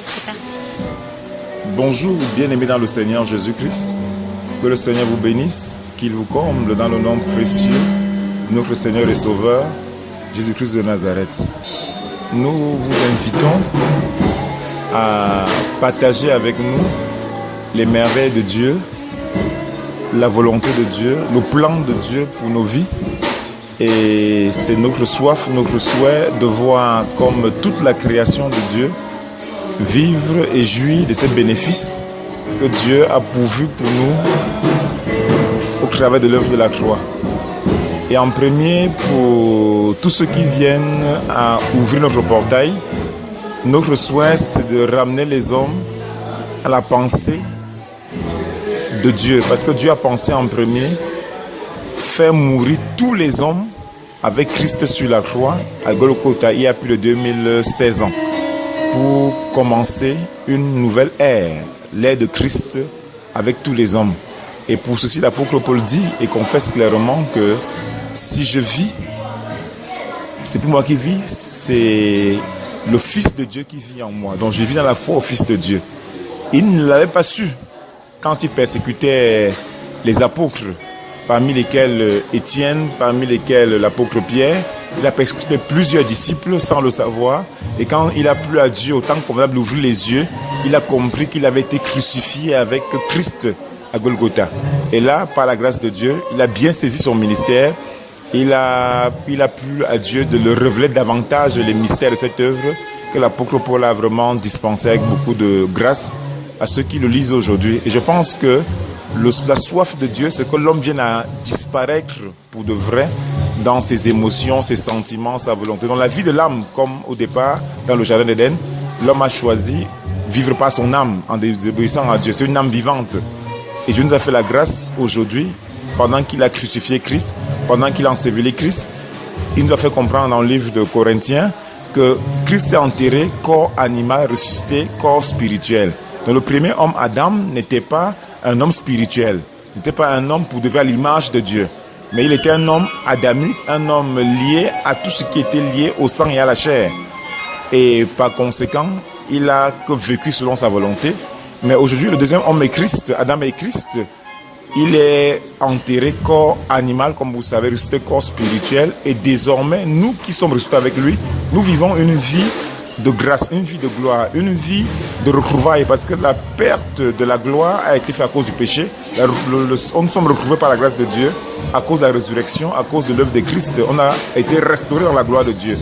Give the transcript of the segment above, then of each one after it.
C'est parti. Bonjour, bien-aimés dans le Seigneur Jésus-Christ. Que le Seigneur vous bénisse, qu'il vous comble dans le nom précieux de notre Seigneur et Sauveur, Jésus-Christ de Nazareth. Nous vous invitons à partager avec nous les merveilles de Dieu, la volonté de Dieu, le plan de Dieu pour nos vies. Et c'est notre soif, notre souhait de voir comme toute la création de Dieu vivre et jouir de ces bénéfices que Dieu a pourvus pour nous au travers de l'œuvre de la croix. Et en premier, pour tous ceux qui viennent à ouvrir notre portail, notre souhait, c'est de ramener les hommes à la pensée de Dieu. Parce que Dieu a pensé en premier faire mourir tous les hommes avec Christ sur la croix à Golgotha il y a plus de 2016 ans pour commencer une nouvelle ère, l'ère de Christ avec tous les hommes. Et pour ceci, l'apôtre Paul dit et confesse clairement que si je vis, c'est plus moi qui vis, c'est le Fils de Dieu qui vit en moi. Donc je vis dans la foi au Fils de Dieu. Il ne l'avait pas su quand il persécutait les apôtres, parmi lesquels Étienne, parmi lesquels l'apôtre Pierre. Il a persécuté plusieurs disciples sans le savoir. Et quand il a plu à Dieu, au temps convenable d'ouvrir les yeux, il a compris qu'il avait été crucifié avec Christ à Golgotha. Et là, par la grâce de Dieu, il a bien saisi son ministère. Il a plu à Dieu de le révéler davantage les mystères de cette œuvre que l'apôtre Paul a vraiment dispensé avec beaucoup de grâce à ceux qui le lisent aujourd'hui. Et je pense que la soif de Dieu, c'est que l'homme vienne à disparaître pour de vrai dans ses émotions, ses sentiments, sa volonté. Dans la vie de l'âme, comme au départ, dans le jardin d'Éden, l'homme a choisi vivre par son âme en désobéissant à Dieu. C'est une âme vivante. Et Dieu nous a fait la grâce aujourd'hui, pendant qu'il a crucifié Christ, pendant qu'il a enseveli Christ, il nous a fait comprendre dans le livre de Corinthiens que Christ est enterré, corps animal, ressuscité, corps spirituel. Donc le premier homme, Adam, n'était pas un homme spirituel, n'était pas un homme pour devenir à l'image de Dieu, mais il était un homme adamique, un homme lié à tout ce qui était lié au sang et à la chair. Et par conséquent, il a que vécu selon sa volonté. Mais aujourd'hui, le deuxième homme est Christ, Adam est Christ. Il est enterré corps animal, comme vous savez, ressuscité corps spirituel. Et désormais, nous qui sommes ressuscités avec lui, nous vivons une vie de grâce, une vie de gloire, une vie de retrouvailles, parce que la perte de la gloire a été faite à cause du péché. Nous sommes retrouvés par la grâce de Dieu, à cause de la résurrection, à cause de l'œuvre de Christ. On a été restaurés dans la gloire de Dieu.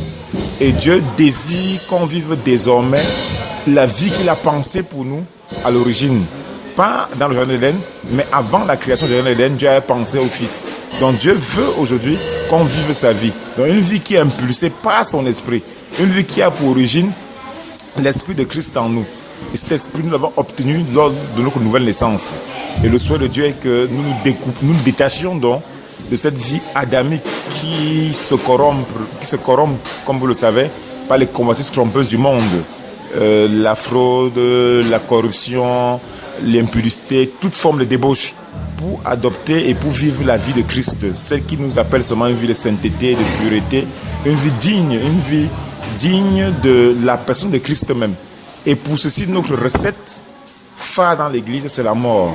Et Dieu désire qu'on vive désormais la vie qu'il a pensée pour nous à l'origine. Pas dans le jardin d'Éden, mais avant la création du jardin d'Éden, Dieu a pensé au Fils. Donc Dieu veut aujourd'hui qu'on vive sa vie. Donc une vie qui est impulsée par son esprit. Une vie qui a pour origine l'esprit de Christ en nous. Et cet esprit, nous l'avons obtenu lors de notre nouvelle naissance. Et le souhait de Dieu est que nous nous détachions donc de cette vie adamique qui se corrompt, comme vous le savez, par les convoitises trompeuses du monde. La fraude, la corruption, l'impudicité, toute forme de débauche, pour adopter et pour vivre la vie de Christ, celle qui nous appelle seulement une vie de sainteté, de pureté, une vie digne de la personne de Christ même. Et pour ceci, notre recette phare dans l'église, c'est la mort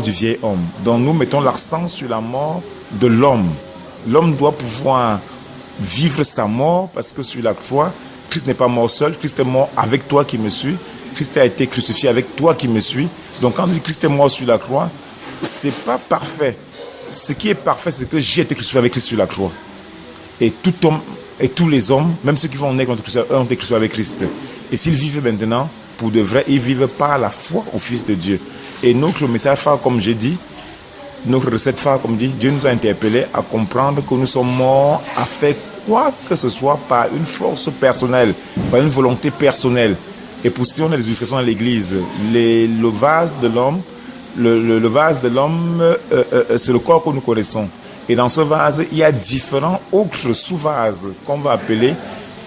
du vieil homme. Donc nous mettons l'accent sur la mort de l'homme. L'homme doit pouvoir vivre sa mort, parce que sur la croix, Christ n'est pas mort seul, Christ est mort avec toi qui me suis. Christ a été crucifié avec toi qui me suis. Donc quand on dit Christ est mort sur la croix, c'est pas parfait. Ce qui est parfait, c'est que j'ai été crucifié avec Christ sur la croix. Et tout homme et tous les hommes, même ceux qui vont naître, ont été crucifiés avec Christ. Et s'ils vivent maintenant, pour de vrai, ils vivent par la foi au Fils de Dieu. Et notre message phare, comme j'ai dit, notre recette phare, comme dit, Dieu nous a interpellés à comprendre que nous sommes morts à faire quoi que ce soit par une force personnelle, par une volonté personnelle. Et pour si on a des illustrations dans l'église, le vase de l'homme, le vase de l'homme, c'est le corps que nous connaissons. Et dans ce vase, il y a différents autres sous-vases qu'on va appeler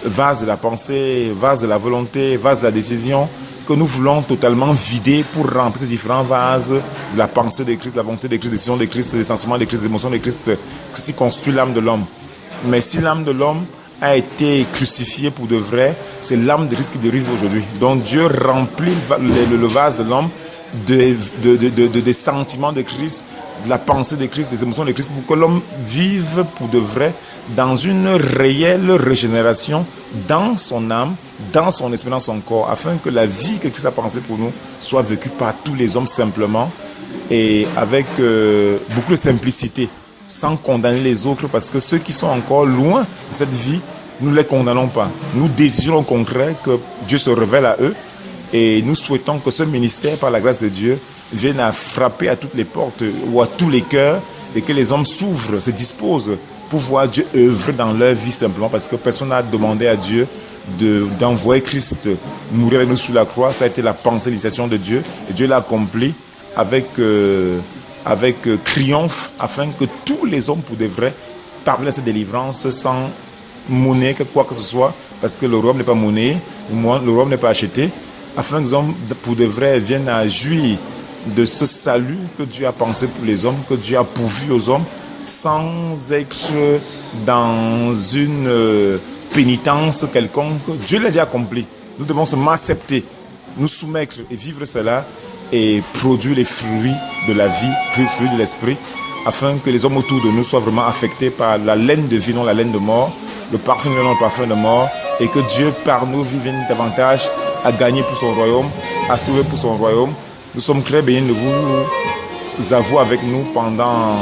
vase de la pensée, vase de la volonté, vase de la décision, que nous voulons totalement vider pour remplir ces différents vases de la pensée de Christ, de la volonté de Christ, des décisions de Christ, des sentiments de Christ, des émotions de Christ, qui constituent l'âme de l'homme. Mais si l'âme de l'homme a été crucifié pour de vrai, c'est l'âme de Christ qui dérive aujourd'hui. Donc Dieu remplit le vase de l'homme des sentiments de Christ, de la pensée de Christ, des émotions de Christ, pour que l'homme vive pour de vrai dans une réelle régénération dans son âme, dans son esprit, dans son corps, afin que la vie que Christ a pensée pour nous soit vécue par tous les hommes simplement et avec beaucoup de simplicité, sans condamner les autres, parce que ceux qui sont encore loin de cette vie, nous ne les condamnons pas. Nous désirons au contraire que Dieu se révèle à eux et nous souhaitons que ce ministère, par la grâce de Dieu, vienne à frapper à toutes les portes ou à tous les cœurs et que les hommes s'ouvrent, se disposent pour voir Dieu œuvrer dans leur vie simplement, parce que personne n'a demandé à Dieu d'envoyer Christ mourir avec nous sous la croix. Ça a été la pensée, l'initiation de Dieu, et Dieu l'a accompli avec triomphe, afin que tous les hommes pour de vrai parviennent à cette délivrance sans monnaie, quoi que ce soit, parce que le royaume n'est pas monnaie, le royaume n'est pas acheté, afin que les hommes pour de vrai viennent à jouir de ce salut que Dieu a pensé pour les hommes, que Dieu a pourvu aux hommes, sans être dans une pénitence quelconque. Dieu l'a déjà accompli. Nous devons seulement accepter, nous soumettre et vivre cela et produire les fruits de la vie, les fruits de l'esprit, afin que les hommes autour de nous soient vraiment affectés par la laine de vie, non la laine de mort, le parfum de non le parfum de mort, et que Dieu par nos vies vienne davantage à gagner pour son royaume, à sauver pour son royaume. Nous sommes très bénis de vous avoir avec nous pendant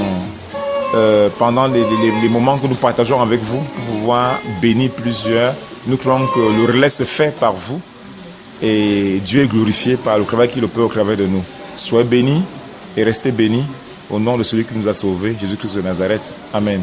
les moments que nous partageons avec vous, pour pouvoir bénir plusieurs. Nous croyons que le relais se fait par vous et Dieu est glorifié par le travail qu'il peut au travers de nous. Soyez bénis et restez bénis au nom de celui qui nous a sauvés, Jésus-Christ de Nazareth. Amen.